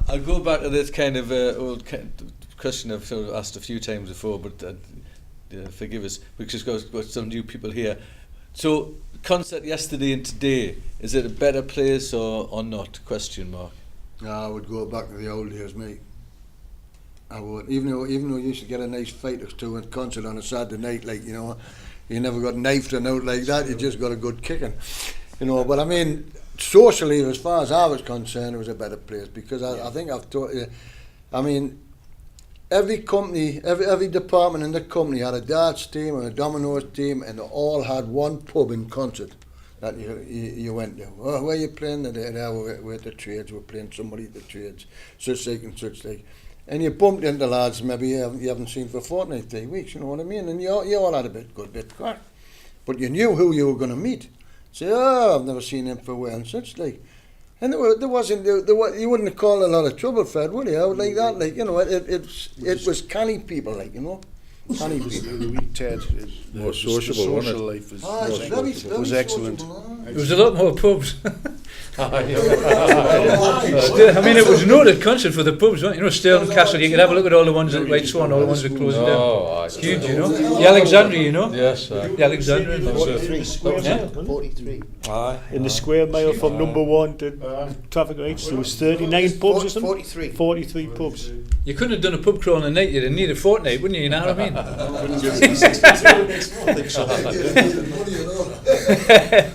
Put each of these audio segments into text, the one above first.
I'll go back to this kind of old question I've sort of asked a few times before, but forgive us, because we've got some new people here. So, concert yesterday and today, is it a better place or not? Question mark. I would go back to the old days, mate. I would. Even though you used to get a nice fight or two at concert on a Saturday night, like, you know, you never got knifed or out like that, you just got a good kicking. You know, but I mean, socially, as far as I was concerned, it was a better place, because I think I've taught you, I mean, every company, every department in the company had a darts team and a dominoes team, and they all had one pub in concert that you went to. Oh, where are you playing? We're at the trades, we're playing somebody at the trades, such like and such like. And you bumped into lads maybe you haven't seen for a fortnight, 3 weeks, you know what I mean? And you all had a good bit crack. But you knew who you were going to meet. Say, oh, I've never seen him for a while and such like. And you wouldn't have called a lot of trouble, Fred, would you? Like that, like, you know, it was canny people, like, you know. Canny people. Ted is more sociable, wasn't it? Life Was excellent. There was a lot more pubs. I mean, it was noted concert for the pubs, wasn't it? You know, Stirling Castle, you could have a look at all the ones at White Swan, all the ones that closed down. Oh, it's huge, you know. The Alexandria, you know. Yes, the Alexandria. 43. In the square mile from number 1 to traffic lights, there was 39 pubs or something. 43 pubs. You couldn't have done a pub crawl in a night, you'd have needed a fortnight, wouldn't you? You know what I mean?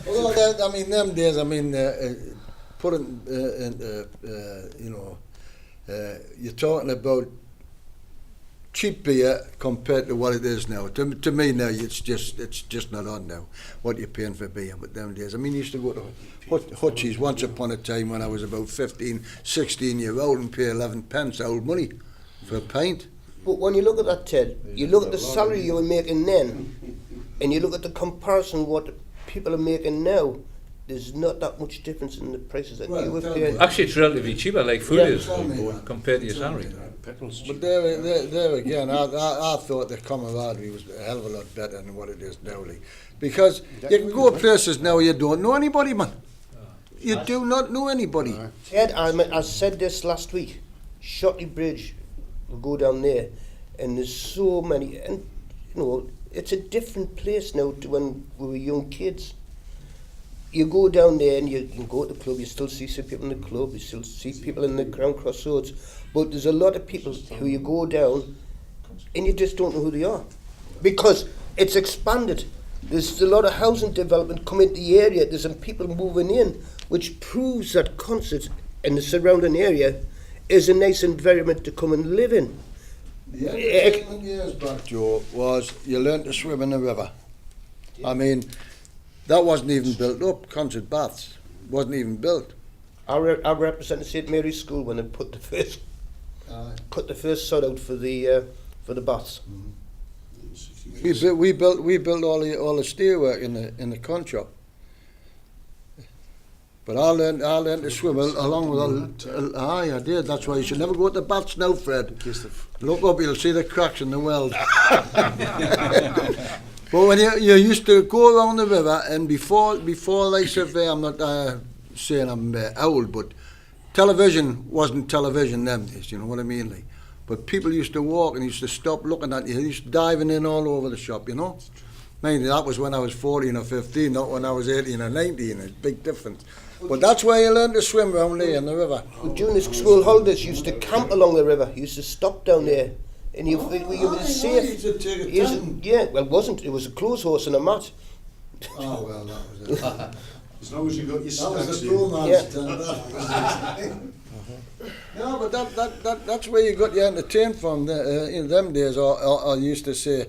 Well, I mean, them days, I mean, you're talking about cheap beer compared to what it is now. To me now, it's just not on now what you're paying for beer. But them days, I mean, you used to go to Hutchie's once upon a time when I was about 15, 16 year old and pay 11 pence old money for a pint. But when you look at that, Ted, you look at the salary you were making then, and you look at the comparison what people are making now. There's not that much difference in the prices that you were paying. Actually, it's relatively cheaper, like food is, compared to your salary. But there again, I thought the camaraderie was a hell of a lot better than what it is now. Like. Because you can go places now you don't know anybody, man. You do not know anybody. Ted, I said this last week. Shotley Bridge, we'll go down there, and there's so many, and you know, it's a different place now to when we were young kids. You go down there and you can go to the club, you still see some people in the club, you still see people in the Crown Crossroads, but there's a lot of people who you go down and you just don't know who they are. Because it's expanded. There's a lot of housing development coming into the area, there's some people moving in, which proves that Concert and the surrounding area is a nice environment to come and live in. The entertainment years back, Joe, was you learned to swim in the river. I mean, that wasn't even built up. Concert baths wasn't even built. I represented St Mary's School when they put the first sod out for the baths. Mm-hmm. We built all the steelwork in the con shop. But I learned to swim along with I did. That's why you should never go to the baths now, Fred. Look up, you'll see the cracks in the weld. But when you used to go around the river, and before like survey, I'm not saying I'm old, but television wasn't television them days, you know what I mean? Like, but people used to walk and used to stop looking at you. They used to diving in all over the shop, you know? Mind you, that was when I was 14 or 15, not when I was 18 or 19. It's a big difference. But that's where you learn to swim around there in the river. Well, during the school holidays, you used to camp along the river. You used to stop down there. And you were safe. Yeah, well, it wasn't. It was a clothes horse and a mat. Oh, well, that was it. As long as you got your That was snacks the poor man's No, but that's where you got your entertained from in them days. I used to say,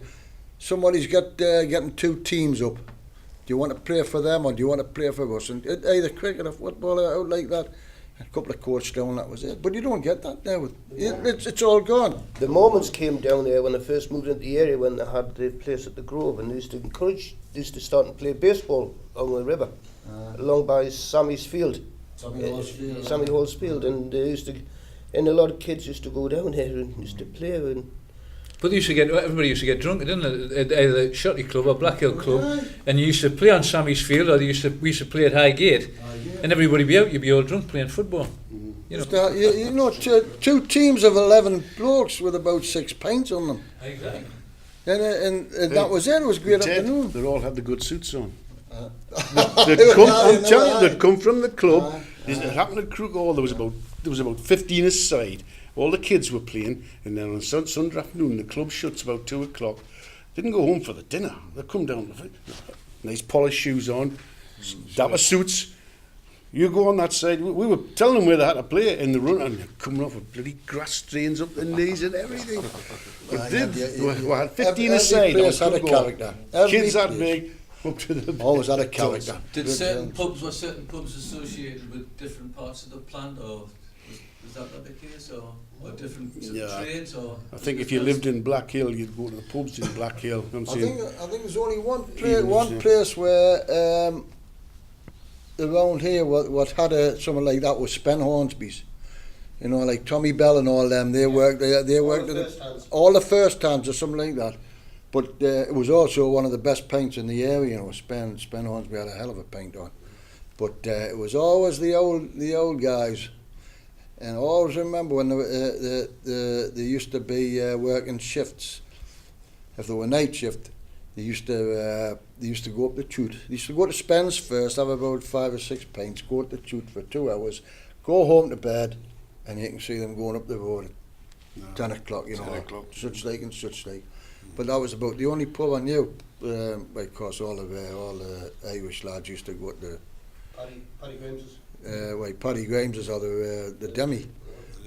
somebody's getting two teams up. Do you want to play for them or do you want to play for us? And either cricket or football out like that. A couple of courts down, that was it. But you don't get that now. It's all gone. The Mormons came down there when they first moved into the area, when they had the place at the Grove, and they used to encourage, they used to start and play baseball along the river, along by Sammy's Field. Sammy Hall's Field, and they used to, and a lot of kids used to go down there and used to play. And but everybody used to get drunk, didn't it? At either Shotley Club or Black Hill Club, and you used to play on Sammy's Field, or we used to play at Highgate, and everybody be out, you'd be all drunk playing football. You know. You know, two teams of 11 blokes with about 6 pints on them. Exactly. And that was it. It was a great afternoon. They all had the good suits on. They'd come from the club. It happened at Crook Hall. There was about 15 aside. All the kids were playing, and then on Sunday afternoon the club shuts about 2 o'clock. Didn't go home for the dinner. They come down, nice polished shoes on, dapper suits. You go on that side. We were telling them where they had to play in the run, and they're coming off with bloody grass stains up their knees and everything. But we had 15 aside. Every place had a character. Kids that big. Up to the always had a character. Were certain pubs associated with different parts of the plant, or was that the case, or different trades? Or I think if you lived in Black Hill, you'd go to the pubs in Black Hill. I think there's only one place where around here what had something like that was Spen Hornsby's. You know, like Tommy Bell and all them. They worked all the first hands or something like that. But it was also one of the best paints in the area. You know, Spen Hornsby had a hell of a paint on. But it was always the old guys. And I always remember when they used to be working shifts. If they were night shift, they used to go up the chute. They used to go to Spen's first, have about 5 or 6 pints, go to the chute for 2 hours, go home to bed, and you can see them going up the road at 10 o'clock, you know, 10 o'clock. such like and such like. But that was about the only pub I knew. Of course, all the Irish lads used to go to the Paddy Grames's. Paddy Grames's or the Demi.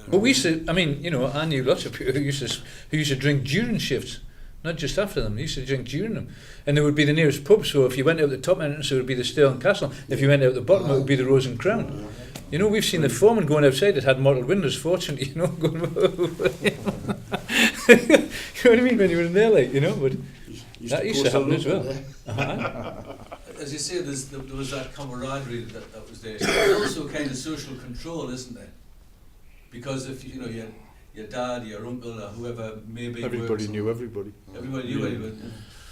But we used to, I mean, you know, I knew lots of people who used to drink during shifts, not just after them. They used to drink during them. And there would be the nearest pub, so if you went out the top entrance, it would be the Stirling Castle. If you went out the bottom, it would be the Rose and Crown. You know, we've seen the foreman going outside that had mottled windows, fortunately, you know, going, you know what I mean, when you were in there, like, you know, but that used to happen as well. As you say, there was that camaraderie that was there. There's also kind of social control, isn't there? Because if you know your dad, your uncle, or whoever maybe Everybody knew everybody. Everybody knew everybody.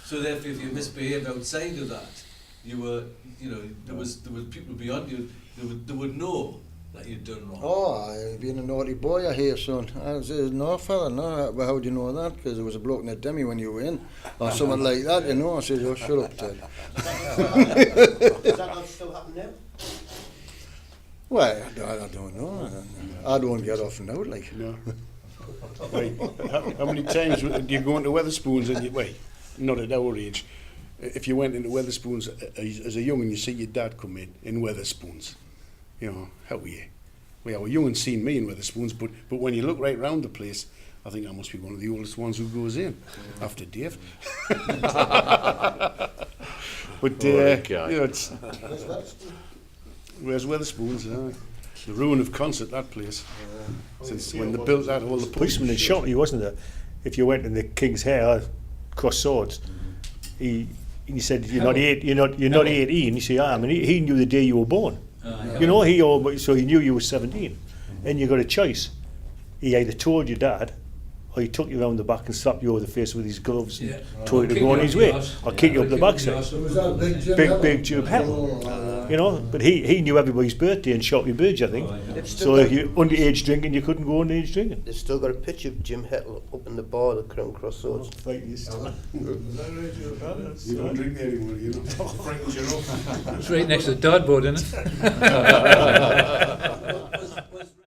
So therefore, if you misbehaved outside of that, you were, you know, there was people beyond you. They would know that you'd done wrong. Oh, I've been a naughty boy, I hear, son. I said, no, fella, no. Well, how do you know that? Because there was a bloke in a demi when you were in, or something like that, you know. I said, oh, shut up, Ted. Does that not still happen now? Well, I don't know. I don't get off and out, like. No. Wait, how many times do you go into Weatherspoons and you, wait, not at our age, if you went into Weatherspoons as a young and you see your dad come in Weatherspoons, you know, how were you? Well, you haven't seen me in Weatherspoons, but when you look right round the place, I think I must be one of the oldest ones who goes in, after Dave. But, you know, it's... Where's Weatherspoons? The ruin of concert, that place. Since when they built that, all the Policeman in Shortley, wasn't there? If you went in the King's Hair, cross swords, he said, you're not 18. You say, I mean, he knew the day you were born. You know, so he knew you were 17. And you got a choice. He either told your dad, or he took you around the back and slapped you over the face with his gloves and told you to go on his way, or kick you up the backside. Big Jim Hell. You know, but he knew everybody's birthday and shot your birds, I think. So if you're underage drinking, you couldn't go underage drinking. They've still got a picture of Jim Hettle up in the bar at Crown Cross Swords. You don't drink there anymore, you know. It's right next to the dartboard, isn't it?